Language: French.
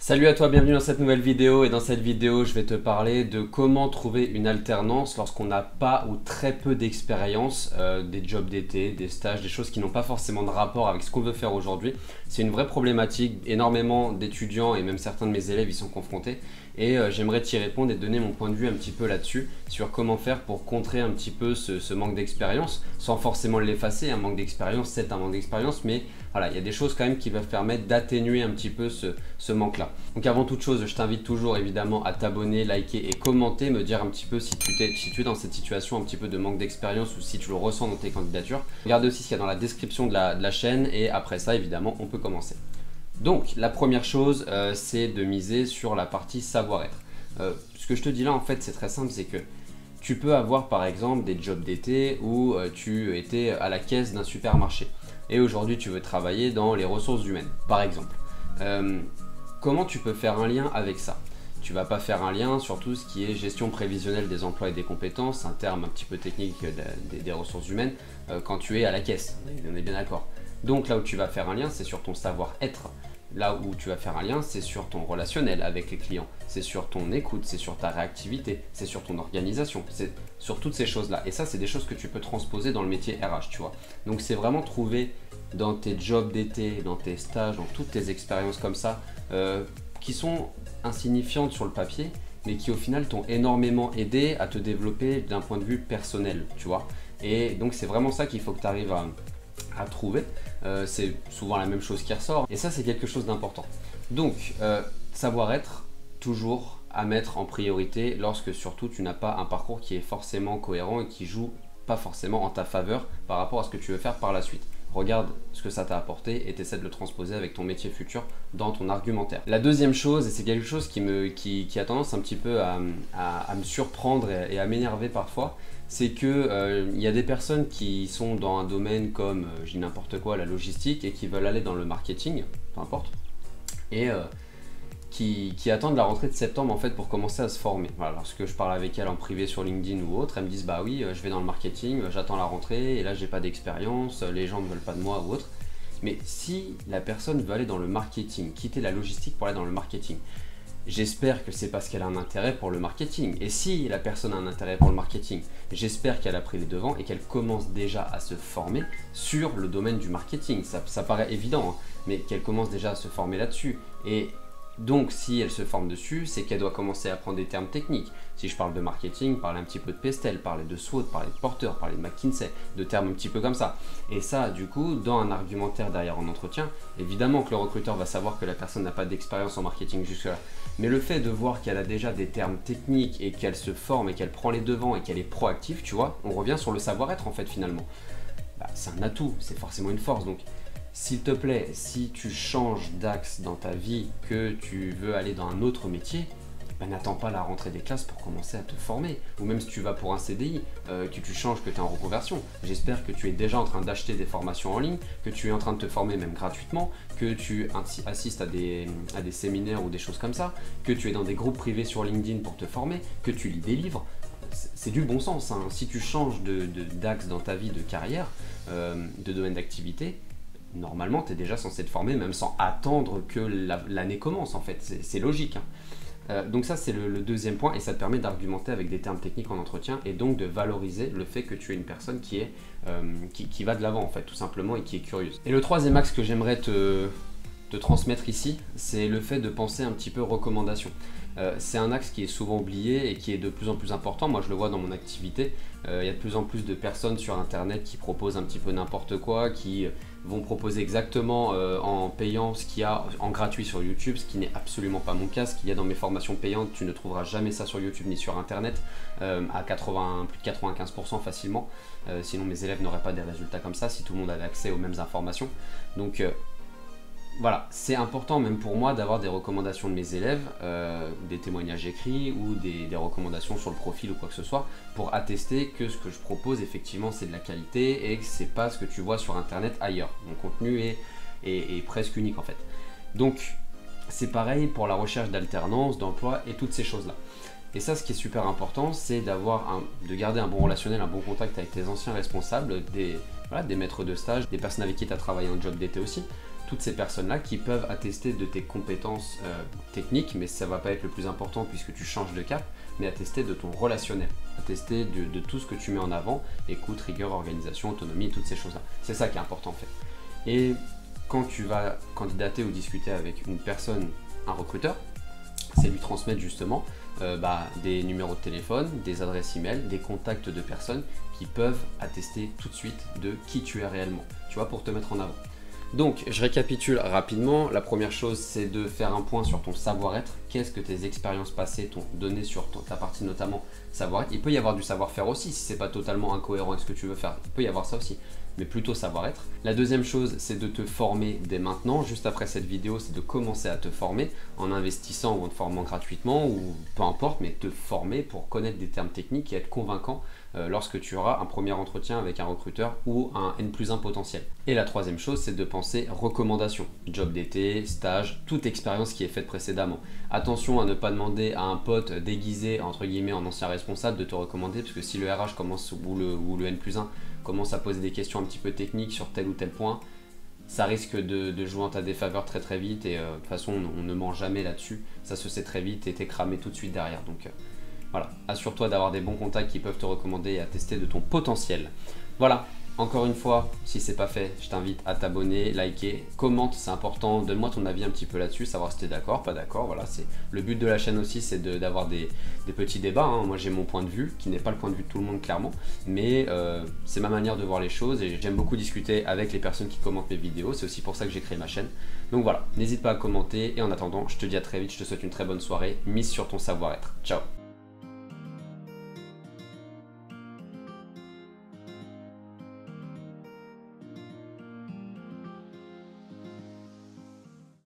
Salut à toi, bienvenue dans cette nouvelle vidéo et dans cette vidéo je vais te parler de comment trouver une alternance lorsqu'on n'a pas ou très peu d'expérience, des jobs d'été, des stages, des choses qui n'ont pas forcément de rapport avec ce qu'on veut faire aujourd'hui. C'est une vraie problématique, énormément d'étudiants et même certains de mes élèves y sont confrontés et j'aimerais t'y répondre et donner mon point de vue un petit peu là-dessus sur comment faire pour contrer un petit peu ce manque d'expérience sans forcément l'effacer. Un manque d'expérience, c'est un manque d'expérience, mais voilà, il y a des choses quand même qui peuvent permettre d'atténuer un petit peu ce manque-là. Donc avant toute chose, je t'invite toujours évidemment à t'abonner, liker et commenter, me dire un petit peu si tu es dans cette situation un petit peu de manque d'expérience ou si tu le ressens dans tes candidatures. Regarde aussi ce qu'il y a dans la description de la chaîne et après ça, évidemment, on peut commencer. Donc la première chose, c'est de miser sur la partie savoir-être. Ce que je te dis là, en fait, c'est très simple, c'est que tu peux avoir par exemple des jobs d'été où tu étais à la caisse d'un supermarché et aujourd'hui tu veux travailler dans les ressources humaines, par exemple. Comment tu peux faire un lien avec ça? Tu vas pas faire un lien sur tout ce qui est gestion prévisionnelle des emplois et des compétences, un terme un petit peu technique des ressources humaines, quand tu es à la caisse, on est bien d'accord. Donc là où tu vas faire un lien, c'est sur ton savoir-être. Là où tu vas faire un lien, c'est sur ton relationnel avec les clients, c'est sur ton écoute, c'est sur ta réactivité, c'est sur ton organisation, c'est sur toutes ces choses-là. Et ça, c'est des choses que tu peux transposer dans le métier RH, tu vois. Donc c'est vraiment trouver dans tes jobs d'été, dans tes stages, dans toutes tes expériences comme ça, qui sont insignifiantes sur le papier, mais qui au final t'ont énormément aidé à te développer d'un point de vue personnel, tu vois. Et donc c'est vraiment ça qu'il faut que tu arrives à trouver. C'est souvent la même chose qui ressort et ça c'est quelque chose d'important. Donc savoir-être toujours à mettre en priorité lorsque surtout tu n'as pas un parcours qui est forcément cohérent et qui joue pas forcément en ta faveur par rapport à ce que tu veux faire par la suite. Regarde ce que ça t'a apporté et t'essaies de le transposer avec ton métier futur dans ton argumentaire. La deuxième chose, et c'est quelque chose qui a tendance un petit peu à me surprendre et à m'énerver parfois, c'est que y a des personnes qui sont dans un domaine comme, je dis n'importe quoi, la logistique, et qui veulent aller dans le marketing, peu importe, et qui attendent la rentrée de septembre en fait pour commencer à se former. Voilà, lorsque je parle avec elles en privé sur LinkedIn ou autre, elles me disent bah oui, je vais dans le marketing, j'attends la rentrée et là j'ai pas d'expérience, les gens ne veulent pas de moi ou autre. Mais si la personne veut aller dans le marketing, quitter la logistique pour aller dans le marketing, j'espère que c'est parce qu'elle a un intérêt pour le marketing. Et si la personne a un intérêt pour le marketing, j'espère qu'elle a pris les devants et qu'elle commence déjà à se former sur le domaine du marketing. Ça paraît évident, hein, mais qu'elle commence déjà à se former là-dessus. Et donc si elle se forme dessus, c'est qu'elle doit commencer à apprendre des termes techniques. Si je parle de marketing, parler un petit peu de Pestel, parler de SWOT, parler de Porter, parler de McKinsey, de termes un petit peu comme ça. Et ça, du coup, dans un argumentaire derrière en entretien, évidemment que le recruteur va savoir que la personne n'a pas d'expérience en marketing jusque-là. Mais le fait de voir qu'elle a déjà des termes techniques et qu'elle se forme et qu'elle prend les devants et qu'elle est proactive, tu vois, on revient sur le savoir-être en fait finalement. Bah, c'est un atout, c'est forcément une force. Donc s'il te plaît, si tu changes d'axe dans ta vie, que tu veux aller dans un autre métier, ben n'attends pas la rentrée des classes pour commencer à te former. Ou même si tu vas pour un CDI, que tu changes, que tu es en reconversion. J'espère que tu es déjà en train d'acheter des formations en ligne, que tu es en train de te former même gratuitement, que tu assistes à des séminaires ou des choses comme ça, que tu es dans des groupes privés sur LinkedIn pour te former, que tu lis des livres. C'est du bon sens, hein. Si tu changes d'axe dans ta vie de carrière, de domaine d'activité, normalement, tu es déjà censé te former, même sans attendre que l'année commence, en fait. C'est logique, hein. Donc ça, c'est le deuxième point, et ça te permet d'argumenter avec des termes techniques en entretien, et donc de valoriser le fait que tu es une personne qui va de l'avant, en fait, tout simplement, et qui est curieuse. Et le troisième axe que j'aimerais te transmettre ici, c'est le fait de penser un petit peu recommandation. C'est un axe qui est souvent oublié et qui est de plus en plus important. Moi je le vois dans mon activité, il y a de plus en plus de personnes sur internet qui proposent un petit peu n'importe quoi, qui vont proposer exactement en payant ce qu'il y a en gratuit sur YouTube, ce qui n'est absolument pas mon cas. Ce qu'il y a dans mes formations payantes, tu ne trouveras jamais ça sur YouTube ni sur internet, à plus de 95% facilement, sinon mes élèves n'auraient pas des résultats comme ça si tout le monde avait accès aux mêmes informations. Donc voilà, c'est important même pour moi d'avoir des recommandations de mes élèves, des témoignages écrits ou des recommandations sur le profil ou quoi que ce soit pour attester que ce que je propose effectivement c'est de la qualité et que c'est pas ce que tu vois sur internet ailleurs. Mon contenu est presque unique en fait. Donc c'est pareil pour la recherche d'alternance, d'emploi et toutes ces choses là. Et ça, ce qui est super important, c'est de garder un bon relationnel, un bon contact avec tes anciens responsables, des maîtres de stage, des personnes avec qui tu as travaillé en job d'été aussi, toutes ces personnes-là qui peuvent attester de tes compétences techniques, mais ça va pas être le plus important puisque tu changes de cap, mais attester de ton relationnel, attester de tout ce que tu mets en avant, écoute, rigueur, organisation, autonomie, toutes ces choses-là. C'est ça qui est important en fait. Et quand tu vas candidater ou discuter avec une personne, un recruteur, c'est lui transmettre justement des numéros de téléphone, des adresses email, des contacts de personnes qui peuvent attester tout de suite de qui tu es réellement, tu vois, pour te mettre en avant. Donc, je récapitule rapidement. La première chose, c'est de faire un point sur ton savoir-être. Qu'est-ce que tes expériences passées t'ont donné sur ta partie notamment savoir-être. Il peut y avoir du savoir-faire aussi, si c'est pas totalement incohérent avec ce que tu veux faire. Il peut y avoir ça aussi, mais plutôt savoir-être. La deuxième chose, c'est de te former dès maintenant. Juste après cette vidéo, c'est de commencer à te former en investissant ou en te formant gratuitement ou peu importe, mais te former pour connaître des termes techniques et être convaincant lorsque tu auras un premier entretien avec un recruteur ou un N+1 potentiel. Et la troisième chose, c'est de penser recommandation. Job d'été, stage, toute expérience qui est faite précédemment. Attention à ne pas demander à un pote déguisé, entre guillemets, en ancien responsable de te recommander, parce que si le RH commence ou le N+1 commence à poser des questions un petit peu techniques sur tel ou tel point, ça risque de jouer en ta défaveur très très vite et de toute façon on ne ment jamais là-dessus, ça se sait très vite et t'es cramé tout de suite derrière. Donc voilà, assure-toi d'avoir des bons contacts qui peuvent te recommander et attester de ton potentiel. Voilà, encore une fois, si c'est pas fait, je t'invite à t'abonner, liker, commente, c'est important, donne-moi ton avis un petit peu là-dessus, savoir si t'es d'accord, pas d'accord, voilà, c'est le but de la chaîne aussi, c'est d'avoir des petits débats, hein. Moi j'ai mon point de vue, qui n'est pas le point de vue de tout le monde clairement, mais c'est ma manière de voir les choses et j'aime beaucoup discuter avec les personnes qui commentent mes vidéos, c'est aussi pour ça que j'ai créé ma chaîne. Donc voilà, n'hésite pas à commenter et en attendant, je te dis à très vite, je te souhaite une très bonne soirée, mise sur ton savoir-être. Ciao.